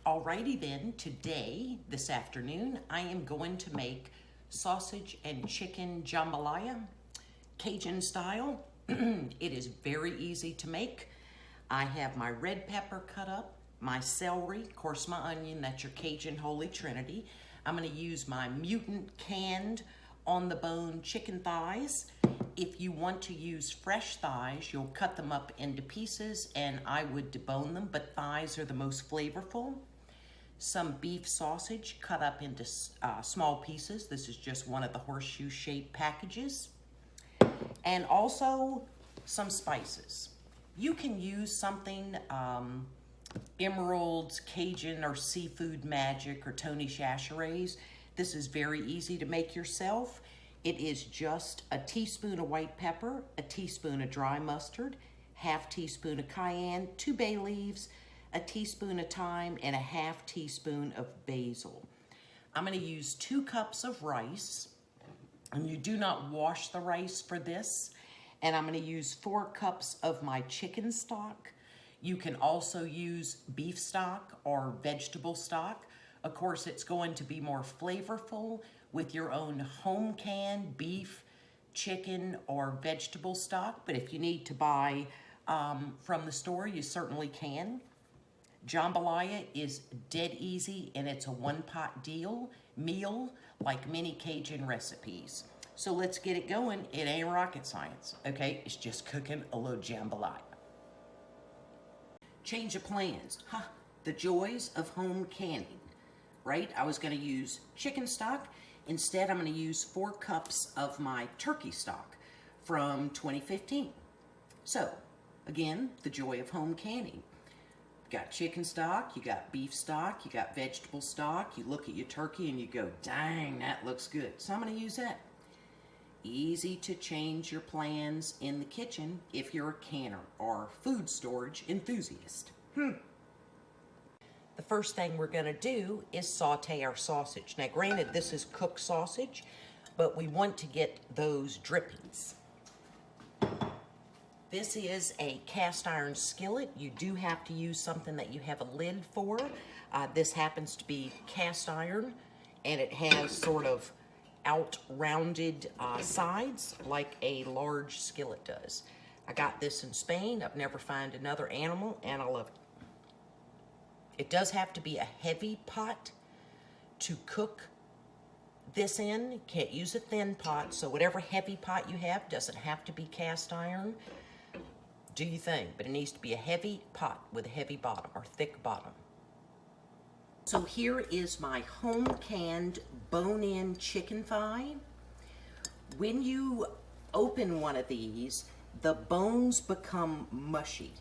Alrighty then, today, this afternoon, I am going to make sausage and chicken jambalaya, Cajun style. It is very easy to make. I have my red pepper cut up, my celery, of course my onion, that's your Cajun Holy Trinity. I'm gonna use my Mutant canned on the bone chicken thighs. If you want to use fresh thighs, you'll cut them up into pieces and I would debone them, but thighs are the most flavorful. Some beef sausage cut up into small pieces. This is just one of the horseshoe shaped packages. And also some spices. You can use something, Emerald's, Cajun, or Seafood Magic, or Tony Chachere's. This is very easy to make yourself. It is just a teaspoon of white pepper, a teaspoon of dry mustard, half teaspoon of cayenne, 2 bay leaves, a teaspoon of thyme, and a half teaspoon of basil. I'm gonna use 2 cups of rice, and you do not wash the rice for this. And I'm gonna use 4 cups of my chicken stock. You can also use beef stock or vegetable stock. Of course, it's going to be more flavorful with your own home canned beef, chicken, or vegetable stock. But if you need to buy from the store, you certainly can. Jambalaya is dead easy and it's a one-pot meal like many Cajun recipes. So let's get it going. It ain't rocket science, okay? It's just cooking a little jambalaya. Change of plans. The joys of home canning, right? I was gonna use chicken stock. Instead, I'm gonna use 4 cups of my turkey stock from 2015. So, again, the joy of home canning. You got chicken stock, you got beef stock, you got vegetable stock. You look at your turkey and you go, dang, that looks good. So I'm gonna use that. Easy to change your plans in the kitchen if you're a canner or food storage enthusiast. The first thing we're gonna do is saute our sausage. Now granted, this is cooked sausage, but we want to get those drippings. This is a cast iron skillet. You do have to use something that you have a lid for. This happens to be cast iron, and it has sort of out-rounded sides like a large skillet does. I got this in Spain. I've never found another animal, and I love it. It does have to be a heavy pot to cook this in. You can't use a thin pot, so whatever heavy pot you have doesn't have to be cast iron. Do your thing, but it needs to be a heavy pot with a heavy bottom or thick bottom. So here is my home canned bone-in chicken thigh. When you open one of these, the bones become mushy.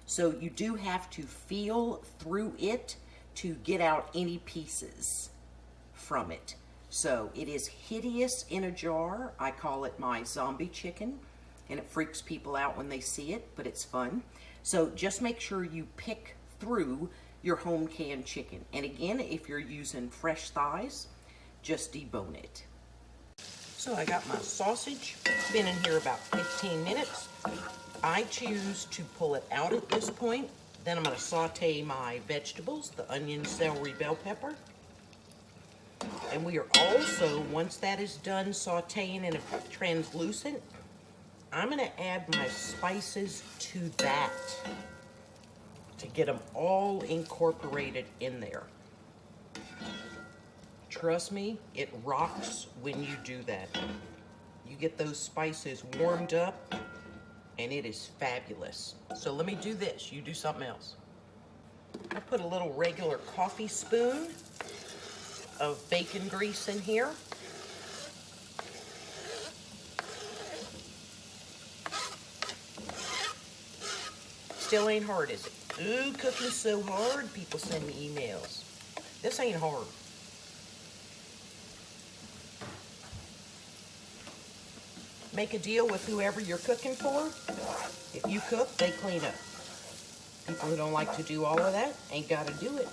So you do have to feel through it to get out any pieces from it. So it is hideous in a jar. I call it my zombie chicken. And it freaks people out when they see it, but it's fun. So just make sure you pick through your home canned chicken. And again, if you're using fresh thighs, just debone it. So I got my sausage. It's been in here about 15 minutes. I choose to pull it out at this point. Then I'm gonna saute my vegetables, the onion, celery, bell pepper. And we are also, once that is done sauteing and translucent, I'm gonna add my spices to that to get them all incorporated in there. Trust me, it rocks when you do that. You get those spices warmed up and it is fabulous. So let me do this, you do something else. I put a little regular coffee spoon of bacon grease in here. Still ain't hard, is it? Ooh, cooking's so hard. People send me emails. This ain't hard. Make a deal with whoever you're cooking for. If you cook, they clean up. People who don't like to do all of that ain't got to do it.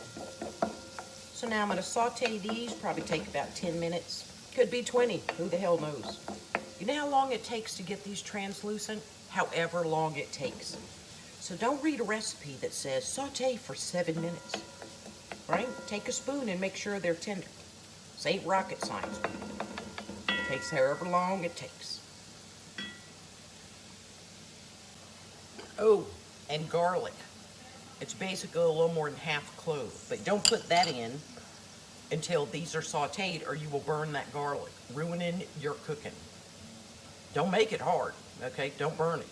So now I'm going to saute these. Probably take about 10 minutes. Could be 20. Who the hell knows? You know how long it takes to get these translucent? However long it takes. So don't read a recipe that says saute for 7 minutes right? Take a spoon and make sure they're tender. This ain't rocket science. It takes however long it takes. Oh, and garlic. It's basically a little more than half a clove, but don't put that in until these are sauteed or you will burn that garlic, ruining your cooking. Don't make it hard, okay? Don't burn it.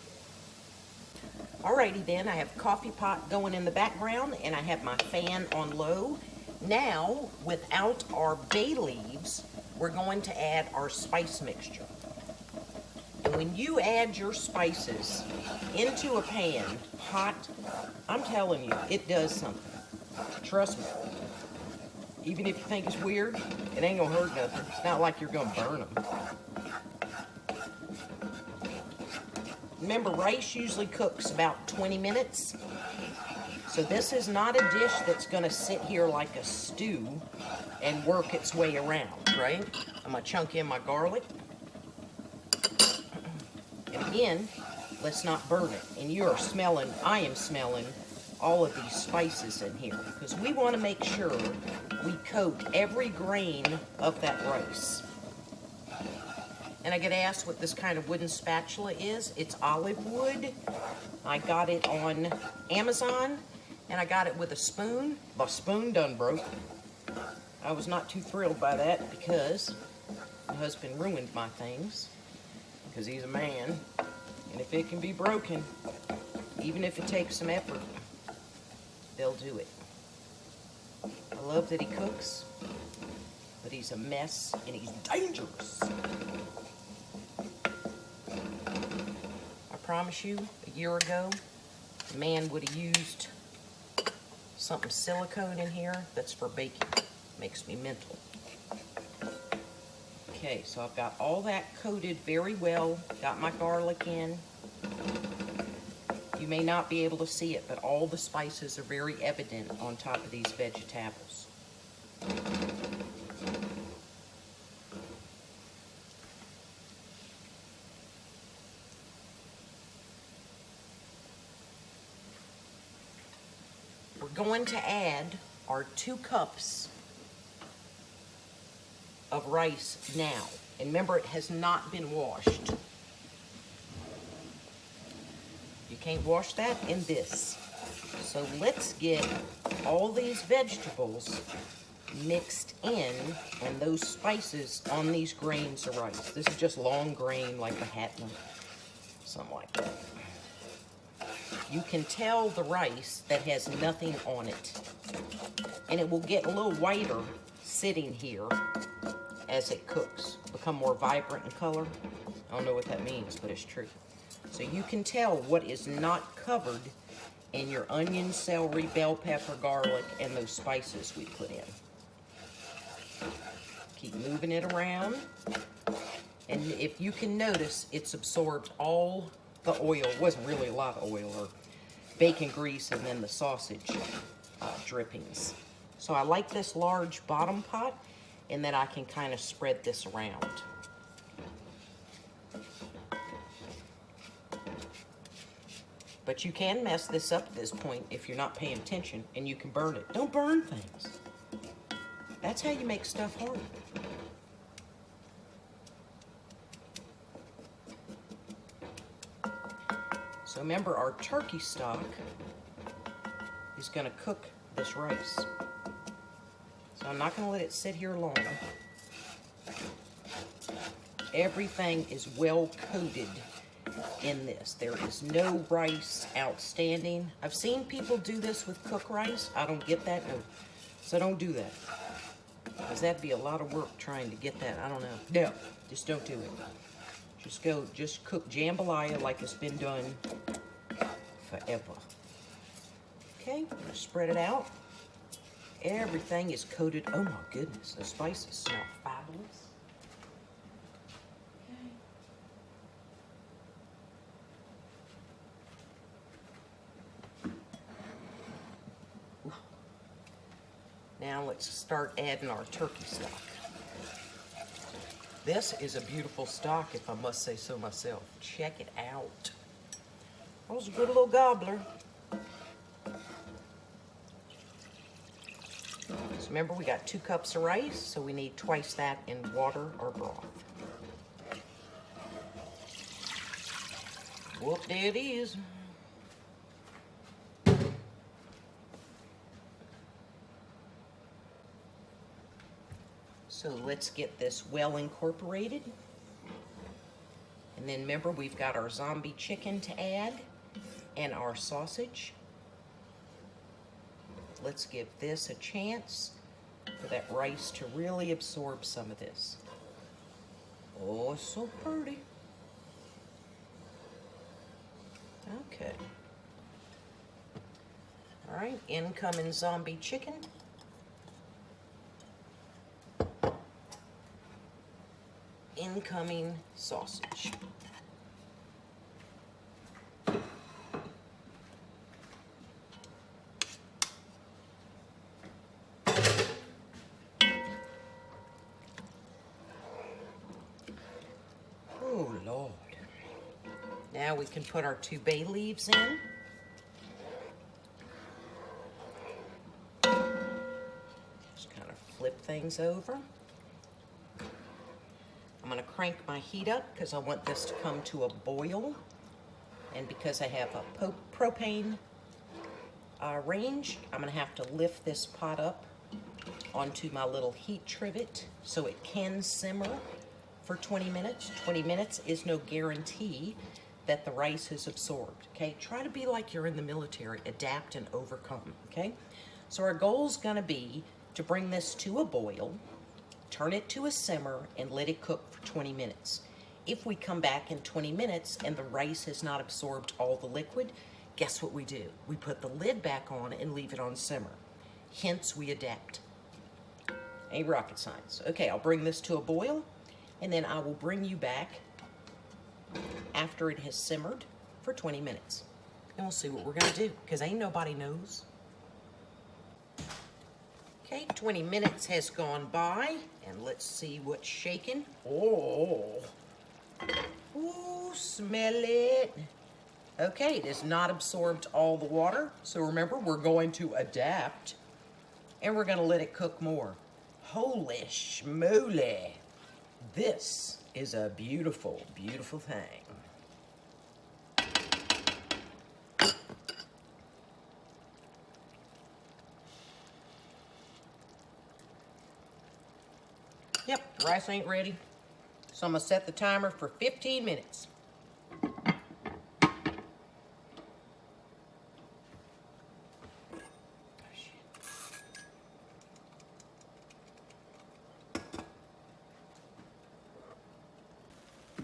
Alrighty then, I have a coffee pot going in the background and I have my fan on low. Now, without our bay leaves, we're going to add our spice mixture. And when you add your spices into a pan, hot, I'm telling you, it does something. Trust me. Even if you think it's weird, it ain't gonna hurt nothing. It's not like you're gonna burn them. Remember, rice usually cooks about 20 minutes. So this is not a dish that's gonna sit here like a stew and work its way around, right? I'm gonna chunk in my garlic. And again, let's not burn it. And you are smelling, I am smelling all of these spices in here because we want to make sure we coat every grain of that rice. And I get asked what this kind of wooden spatula is. It's olive wood. I got it on Amazon and I got it with a spoon. The spoon done broke. I was not too thrilled by that because my husband ruined my things because he's a man. And if it can be broken, even if it takes some effort, they'll do it. I love that he cooks, but he's a mess and he's dangerous. I promise you, a year ago, a man would have used something silicone in here that's for baking. Makes me mental. Okay, so I've got all that coated very well. Got my garlic in. You may not be able to see it, but all the spices are very evident on top of these vegetables. We're going to add our 2 cups of rice now. And remember, it has not been washed. You can't wash that in this. So let's get all these vegetables mixed in and those spices on these grains of rice. This is just long grain like a hatna, something like that. You can tell the rice that has nothing on it. And it will get a little whiter sitting here as it cooks. Become more vibrant in color. I don't know what that means, but it's true. So you can tell what is not covered in your onion, celery, bell pepper, garlic, and those spices we put in. Keep moving it around. And if you can notice, it's absorbed all the oil. It wasn't really a lot of oil, or bacon grease, and then the sausage drippings. So I like this large bottom pot, and then I can kind of spread this around. But you can mess this up at this point if you're not paying attention, and you can burn it. Don't burn things. That's how you make stuff hard. So remember, our turkey stock is going to cook this rice. So I'm not going to let it sit here long. Everything is well coated in this. There is no rice outstanding. I've seen people do this with cooked rice. I don't get that. No. So don't do that. Because that'd be a lot of work trying to get that. I don't know. No, just don't do it. Just cook jambalaya like it's been done forever. Okay, I'm gonna spread it out. Everything is coated. Oh my goodness, the spices smell fabulous. Okay. Now let's start adding our turkey stock. This is a beautiful stock, if I must say so myself. Check it out. That was a good little gobbler. remember, we got 2 cups of rice, so we need twice that in water or broth. Whoop, there it is. So let's get this well incorporated. And then remember, we've got our zombie chicken to add and our sausage. Let's give this a chance for that rice to really absorb some of this. Oh, it's so pretty. Okay. All right, incoming zombie chicken. Incoming sausage. Oh, Lord. Now we can put our 2 bay leaves in. Just kind of flip things over. I'm going to crank my heat up because I want this to come to a boil. And because I have a propane range, I'm going to have to lift this pot up onto my little heat trivet so it can simmer for 20 minutes. 20 minutes is no guarantee that the rice is absorbed, okay? Try to be like you're in the military, adapt and overcome, okay? So our goal is going to be to bring this to a boil, turn it to a simmer, and let it cook for 20 minutes. If we come back in 20 minutes and the rice has not absorbed all the liquid, guess what we do? We put the lid back on and leave it on simmer. Hence, we adapt. Ain't rocket science. Okay, I'll bring this to a boil, and then I will bring you back after it has simmered for 20 minutes. And we'll see what we're gonna do, because ain't nobody knows. Okay, 20 minutes has gone by, and let's see what's shaking. Oh, ooh, smell it. Okay, it has not absorbed all the water, so remember, we're going to adapt, and we're gonna let it cook more. Holy schmoly. This is a beautiful, beautiful thing. Yep, the rice ain't ready. So I'm gonna set the timer for 15 minutes.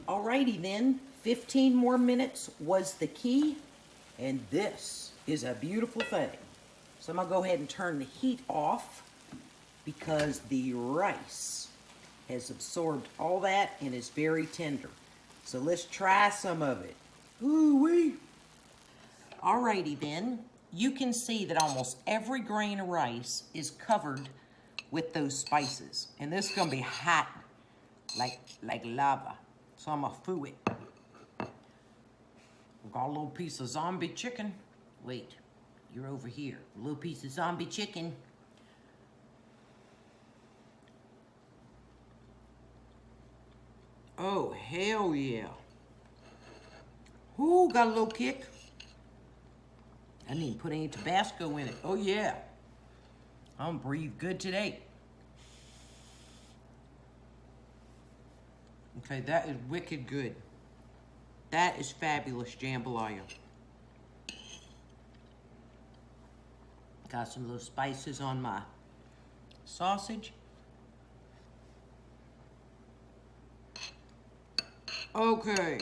Alrighty then, 15 more minutes was the key, and this is a beautiful thing. So I'm gonna go ahead and turn the heat off because the rice has absorbed all that and is very tender. So let's try some of it. Ooh-wee. Alrighty then, you can see that almost every grain of rice is covered with those spices. And this is gonna be hot, like lava. So I'm gonna foo it. We got a little piece of zombie chicken. Wait, you're over here. A little piece of zombie chicken. Oh, hell yeah. Ooh, got a little kick. I didn't even put any Tabasco in it. Oh yeah. I'm gonna breathe good today. Okay, that is wicked good. That is fabulous jambalaya. Got some little spices on my sausage. Okay,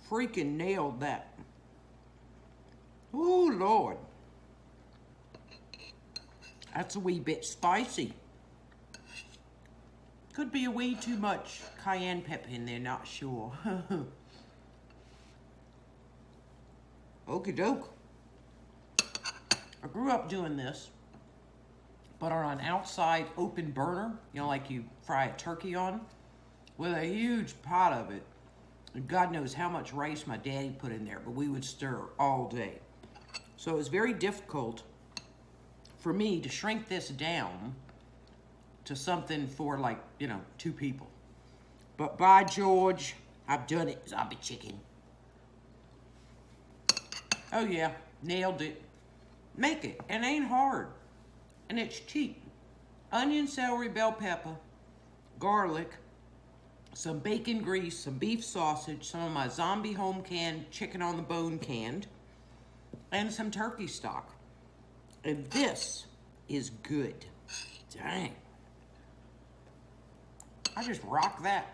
freaking nailed that. Oh, Lord. That's a wee bit spicy. Could be a wee too much cayenne pepper in there, not sure. Okie doke. I grew up doing this, but on an outside open burner, you know, like you fry a turkey on, with a huge pot of it. And God knows how much rice my daddy put in there, but we would stir all day. So it was very difficult for me to shrink this down to something for like, you know, 2 people. But by George, I've done it. Zombie chicken. Oh yeah, nailed it. Make it. It ain't hard. And it's cheap. Onion, celery, bell pepper, garlic, some bacon grease, some beef sausage, some of my zombie home canned chicken on the bone canned, and some turkey stock. And this is good. Dang. I just rock that.